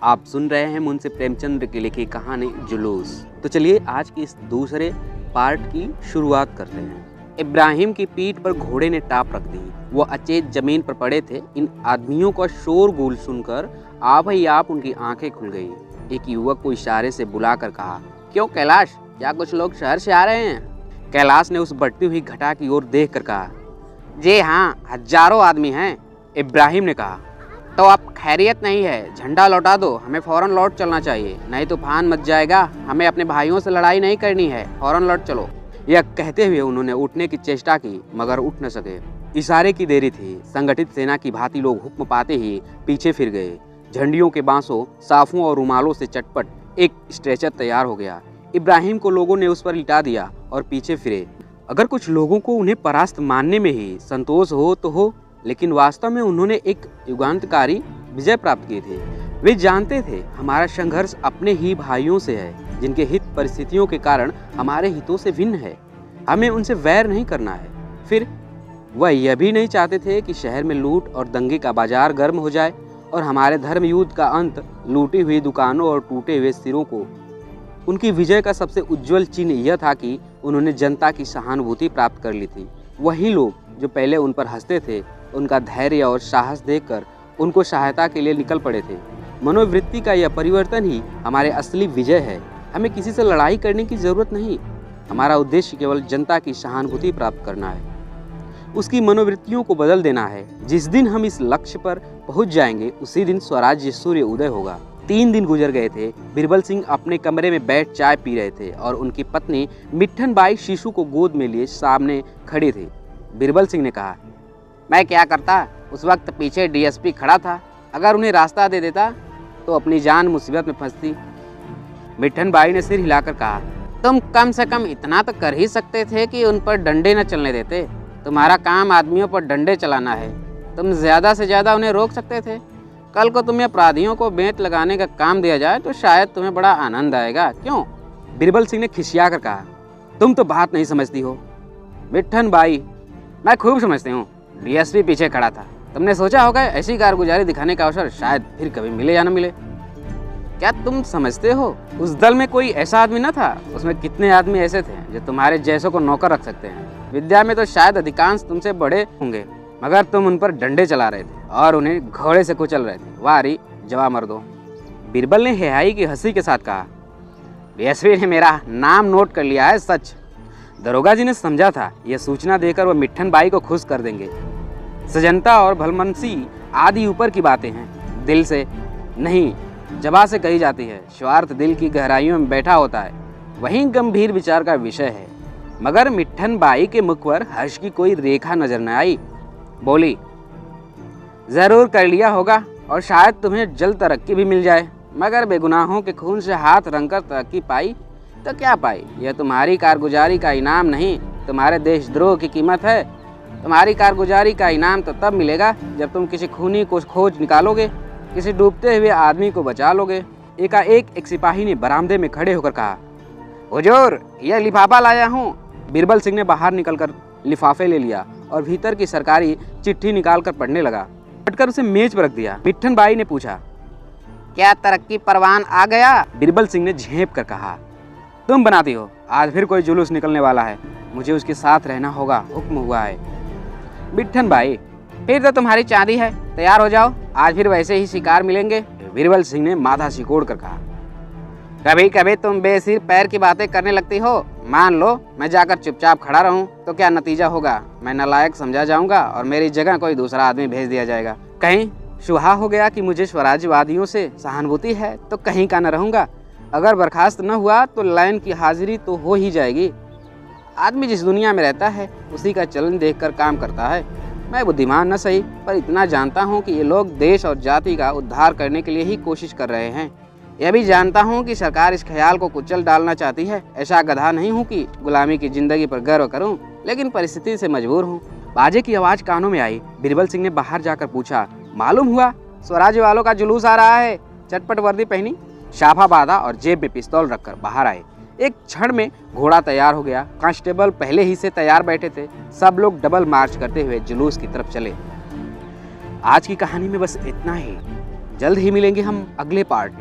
आप सुन रहे हैं मुंशी प्रेमचंद की लिखी कहानी जुलूस। तो चलिए आज की इस दूसरे पार्ट की शुरुआत करते हैं। इब्राहिम की पीठ पर घोड़े ने टाप रख दी। वो अचेत जमीन पर पड़े थे। इन आदमियों का शोरगुल सुनकर आप ही आप उनकी आंखें खुल गई। एक युवक को इशारे से बुलाकर कहा, क्यों कैलाश, क्या कुछ लोग शहर से आ रहे हैं? कैलाश ने उस बढ़ती हुई घटा की ओर देख कर कहा, जी हाँ, हजारों आदमी हैं। इब्राहिम ने कहा, तो अब खैरियत नहीं है, झंडा लौटा दो, हमें फौरन लौट चलना चाहिए, नहीं तूफान मच जाएगा। हमें अपने भाइयों से लड़ाई नहीं करनी है, फौरन लौट चलो। यह कहते हुए उन्होंने उठने की चेष्टा की मगर उठ न सके। इशारे की देरी थी। संगठित सेना की भांति लोग हुक्म पाते ही पीछे फिर गए। झंडियों के बांसों, साफों और रुमालों से चटपट एक स्ट्रेचर तैयार हो गया। इब्राहिम को लोगों ने उस पर लिटा दिया और पीछे फिरे। अगर कुछ लोगों को उन्हें परास्त मानने में ही संतोष हो तो हो, लेकिन वास्तव में उन्होंने एक युगांतकारी विजय प्राप्त किए थे। वे जानते थे हमारा संघर्ष अपने ही भाइयों से है, जिनके हित परिस्थितियों के कारण हमारे हितों से भिन्न है। हमें उनसे वैर नहीं करना है। फिर वह यह भी नहीं चाहते थे कि शहर में लूट और दंगे का बाजार गर्म हो जाए और हमारे धर्म युद्ध का अंत लूटी हुई दुकानों और टूटे हुए सिरों को। उनकी विजय का सबसे उज्जवल चिन्ह यह था कि उन्होंने जनता की सहानुभूति प्राप्त कर ली थी। वही लोग जो पहले उन पर हंसते थे, उनका धैर्य और साहस देखकर उनको सहायता के लिए निकल पड़े थे। मनोवृत्ति का यह परिवर्तन ही हमारे असली विजय है। हमें किसी से लड़ाई करने की जरूरत नहीं। हमारा उद्देश्य केवल जनता की सहानुभूति प्राप्त करना है, उसकी मनोवृत्तियों को बदल देना है। जिस दिन हम इस लक्ष्य पर पहुंच जाएंगे, उसी दिन स्वराज्य सूर्य उदय होगा। 3 दिन गुजर गए थे। बिरबल सिंह अपने कमरे में बैठ चाय पी रहे थे और उनकी पत्नी मिट्ठन बाई शिशु को गोद में लिए सामने खड़ी थी। बिरबल सिंह ने कहा, मैं क्या करता, उस वक्त पीछे डीएसपी खड़ा था। अगर उन्हें रास्ता दे देता तो अपनी जान मुसीबत में फंसती। मिट्ठन बाई ने सिर हिलाकर कहा, तुम कम से कम इतना तो कर ही सकते थे कि उन पर डंडे न चलने देते। तुम्हारा काम आदमियों पर डंडे चलाना है। तुम ज़्यादा से ज़्यादा उन्हें रोक सकते थे। कल को तुम्हें अपराधियों को बेंत लगाने का काम दिया जाए तो शायद तुम्हें बड़ा आनंद आएगा, क्यों? बिरबल सिंह ने खिसिया कर कहा, तुम तो बात नहीं समझती हो। मिट्ठन बाई, मैं खूब समझती हूँ। डीएसपी पीछे खड़ा था। तुमने सोचा होगा ऐसी कारगुजारी दिखाने का अवसर शायद फिर कभी मिले या न मिले। क्या तुम समझते हो उस दल में कोई ऐसा आदमी न था? उसमें कितने आदमी ऐसे थे जो तुम्हारे जैसों को नौकर रख सकते हैं। विद्या में तो शायद अधिकांश तुमसे बड़े होंगे, मगर तुम उन पर डंडे चला रहे थे और उन्हें घोड़े से कुचल रहे थे। वारी जवा मर्दो। बिरबल ने हेहाई की हंसी के साथ कहा, डीएसपी ने मेरा नाम नोट कर लिया है, सच। दरोगा जी ने समझा था यह सूचना देकर वह मिट्ठन बाई को खुश कर देंगे। सजनता और भलमनसी आदि ऊपर की बातें हैं, दिल से नहीं जबा से कही जाती है। स्वार्थ दिल की गहराइयों में बैठा होता है, वही गंभीर विचार का विषय है। मगर मिट्ठन बाई के मुख पर हर्ष की कोई रेखा नजर न आई। बोली, जरूर कर लिया होगा और शायद तुम्हें जल्द तरक्की भी मिल जाए, मगर बेगुनाहों के खून से हाथ रंगकर तरक्की पाई तो क्या पाई? यह तुम्हारी कारगुजारी का इनाम नहीं, तुम्हारे देशद्रोह की कीमत है। तुम्हारी कारगुजारी का इनाम तो तब मिलेगा जब तुम किसी खूनी को खोज निकालोगे, किसी डूबते हुए आदमी को बचा लोगे। एकाएक एक सिपाही ने बरामदे में खड़े होकर कहा, हुजूर, यह लिफाफा लाया हूँ। बिरबल सिंह ने बाहर निकलकर लिफाफे ले लिया और भीतर की सरकारी चिट्ठी निकालकर पढ़ने लगा। पढ़कर उसे मेज पर रख दिया। मिट्ठन बाई ने पूछा, क्या तरक्की परवान आ गया? बिरबल सिंह ने झेप कर कहा, तुम बनाती हो। आज फिर कोई जुलूस निकलने वाला है, मुझे उसके साथ रहना होगा, हुक्म हुआ है। मिट्ठन बाई, फिर तो तुम्हारी चांदी है, तैयार हो जाओ, आज फिर वैसे ही शिकार मिलेंगे। बिरबल सिंह ने माथा सिकोड़ कर कहा, कभी कभी तुम बेसिर पैर की बातें करने लगती हो। मान लो मैं जाकर चुपचाप खड़ा रहूं तो क्या नतीजा होगा? मैं नालायक समझा जाऊंगा और मेरी जगह कोई दूसरा आदमी भेज दिया जाएगा। कहीं शुहा हो गया कि मुझे स्वराज्यवादियों से सहानुभूति है तो कहीं का न रहूंगा। अगर बर्खास्त न हुआ तो लाइन की हाजिरी तो हो ही जाएगी। आदमी जिस दुनिया में रहता है उसी का चलन देखकर काम करता है। मैं बुद्धिमान न सही, पर इतना जानता हूँ कि ये लोग देश और जाति का उद्धार करने के लिए ही कोशिश कर रहे हैं। यह भी जानता हूँ कि सरकार इस ख्याल को कुचल डालना चाहती है। ऐसा गधा नहीं हूँ कि गुलामी की जिंदगी पर गर्व करूँ, लेकिन परिस्थिति से मजबूर हूँ। बाजे की आवाज़ कानों में आई। बिरबल सिंह ने बाहर जाकर पूछा, मालूम हुआ स्वराज्य वालों का जुलूस आ रहा है? चटपट वर्दी पहनी, शाफा बांधा और जेब में पिस्तौल रखकर बाहर आए। एक क्षण में घोड़ा तैयार हो गया। कांस्टेबल पहले ही से तैयार बैठे थे। सब लोग डबल मार्च करते हुए जुलूस की तरफ चले। आज की कहानी में बस इतना ही। जल्द ही मिलेंगे हम अगले पार्ट में।